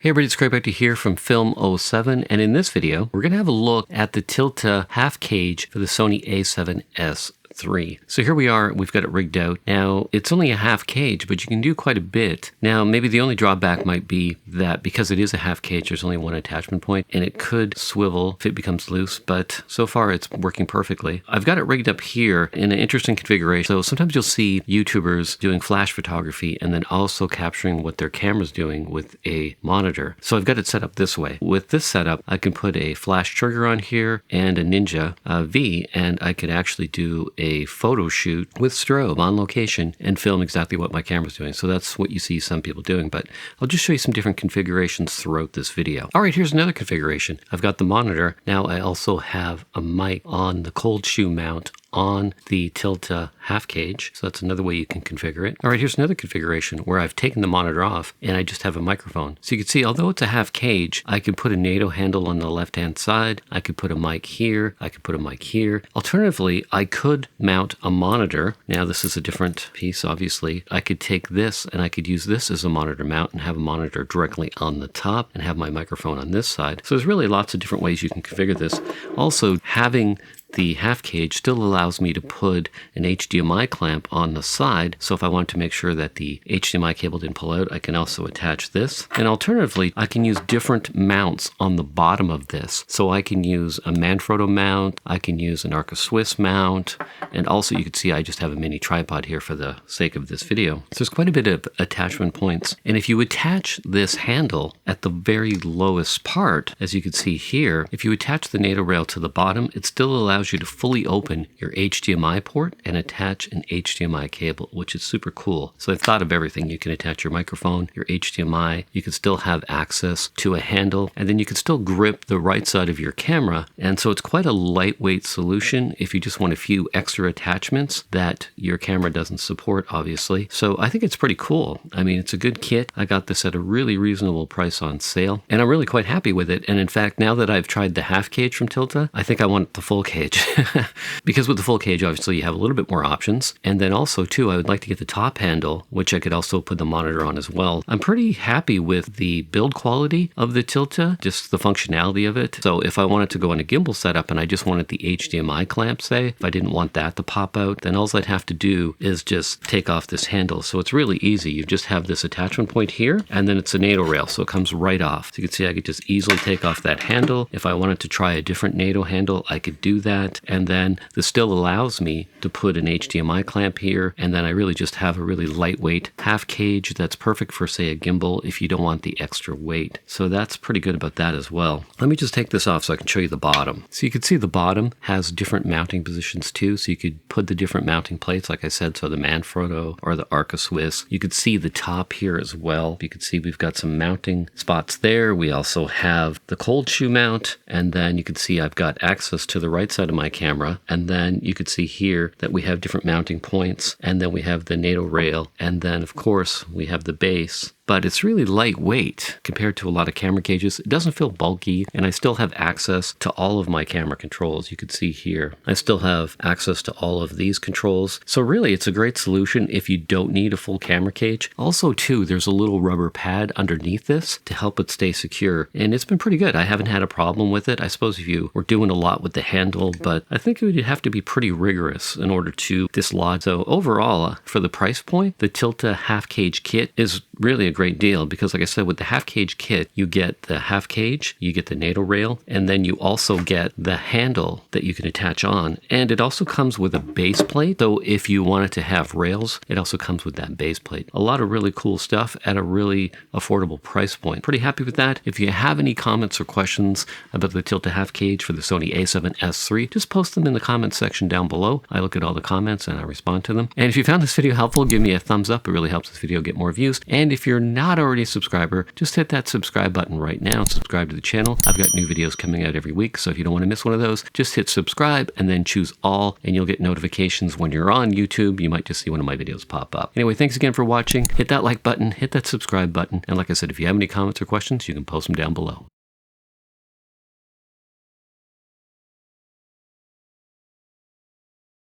Hey everybody, it's Craig here from Film 07, and in this video, we're going to have a look at the Tilta half cage for the Sony A7S III. So here we are, we've got it rigged out. Now, it's only a half cage, but you can do quite a bit. Now, maybe the only drawback might be that because it is a half cage, there's only one attachment point, and it could swivel if it becomes loose, but so far it's working perfectly. I've got it rigged up here in an interesting configuration. So sometimes you'll see YouTubers doing flash photography and then also capturing what their camera's doing with a monitor. So I've got it set up this way. With this setup, I can put a flash trigger on here and a Ninja V, and I could actually do a photo shoot with strobe on location and film exactly what my camera's doing. So that's what you see some people doing, but I'll just show you some different configurations throughout this video. All right, here's another configuration. I've got the monitor. Now I also have a mic on the cold shoe mount on the Tilta half cage. So that's another way you can configure it. All right, here's another configuration where I've taken the monitor off and I just have a microphone. So you can see, although it's a half cage, I can put a NATO handle on the left-hand side. I could put a mic here. I could put a mic here. Alternatively, I could mount a monitor. Now this is a different piece, obviously. I could take this and I could use this as a monitor mount and have a monitor directly on the top and have my microphone on this side. So there's really lots of different ways you can configure this. Also, having the half cage still allows me to put an HDMI clamp on the side. So if I want to make sure that the HDMI cable didn't pull out, I can also attach this. And alternatively, I can use different mounts on the bottom of this. So I can use a Manfrotto mount, I can use an Arca Swiss mount, and also you can see I just have a mini tripod here for the sake of this video. So there's quite a bit of attachment points. And if you attach this handle at the very lowest part, as you can see here, if you attach the NATO rail to the bottom, it still allows you to fully open your HDMI port and attach an HDMI cable, which is super cool. So I've thought of everything. You can attach your microphone, your HDMI, you can still have access to a handle, and then you can still grip the right side of your camera. And so it's quite a lightweight solution if you just want a few extra attachments that your camera doesn't support, obviously. So I think it's pretty cool. I mean, it's a good kit. I got this at a really reasonable price on sale, and I'm really quite happy with it. And in fact, now that I've tried the half cage from Tilta, I think I want the full cage. Because with the full cage, obviously, you have a little bit more options. And then also, too, I would like to get the top handle, which I could also put the monitor on as well. I'm pretty happy with the build quality of the Tilta, just the functionality of it. So if I wanted to go on a gimbal setup and I just wanted the HDMI clamp, say, if I didn't want that to pop out, then all I'd have to do is just take off this handle. So it's really easy. You just have this attachment point here, and then it's a NATO rail, so it comes right off. So you can see I could just easily take off that handle. If I wanted to try a different NATO handle, I could do that. And then this still allows me to put an HDMI clamp here. And then I really just have a really lightweight half cage that's perfect for, say, a gimbal if you don't want the extra weight. So that's pretty good about that as well. Let me just take this off so I can show you the bottom. So you can see the bottom has different mounting positions too. So you could put the different mounting plates, like I said, so the Manfrotto or the Arca Swiss. You could see the top here as well. You can see we've got some mounting spots there. We also have the cold shoe mount. And then you can see I've got access to the right side of my camera, and then you could see here that we have different mounting points, and then we have the NATO rail, and then of course we have the base. But it's really lightweight compared to a lot of camera cages. It doesn't feel bulky, and I still have access to all of my camera controls. You can see here, I still have access to all of these controls. So really, it's a great solution if you don't need a full camera cage. Also, too, there's a little rubber pad underneath this to help it stay secure, and it's been pretty good. I haven't had a problem with it. I suppose if you were doing a lot with the handle, but I think it would have to be pretty rigorous in order to dislodge. So overall, for the price point, the Tilta half cage kit is really a great deal, because like I said, with the half cage kit, you get the half cage, you get the NATO rail, and then you also get the handle that you can attach on. And it also comes with a base plate. So if you wanted to have rails, it also comes with that base plate. A lot of really cool stuff at a really affordable price point. Pretty happy with that. If you have any comments or questions about the Tilta half cage for the Sony A7S III, just post them in the comments section down below. I look at all the comments and I respond to them. And if you found this video helpful, give me a thumbs up. It really helps this video get more views. And if you're not already a subscriber, just hit that subscribe button right now and subscribe to the channel. I've got new videos coming out every week, so if you don't want to miss one of those, just hit subscribe and then choose all, and you'll get notifications when you're on YouTube. You might just see one of my videos pop up. Anyway, thanks again for watching. Hit that like button, hit that subscribe button, and like I said, if you have any comments or questions, you can post them down below.